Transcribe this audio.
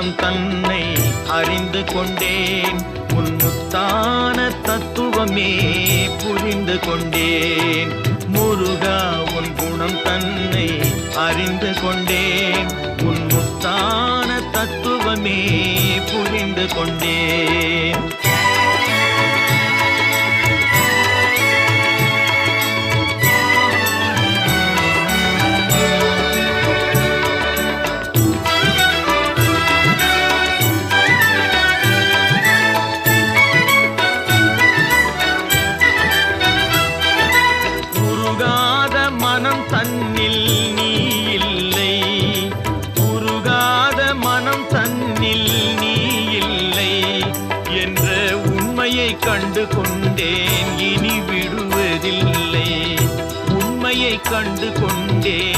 குணம் தன்னை அறிந்து கொண்டேன். உன் முத்தான தத்துவமே புரிந்து கொண்டேன். முருகா உன் குணம் தன்னை அறிந்து கொண்டேன். உன் முத்தான தத்துவமே புரிந்து கொண்டேன். மனம் தன்னில் நீ இல்லை, உருகாத மனம் தன்னில் நீ இல்லை என்ற உண்மையை கண்டு கொண்டேன். இனி விடுவதில்லை, உண்மையை கண்டு கொண்டேன்.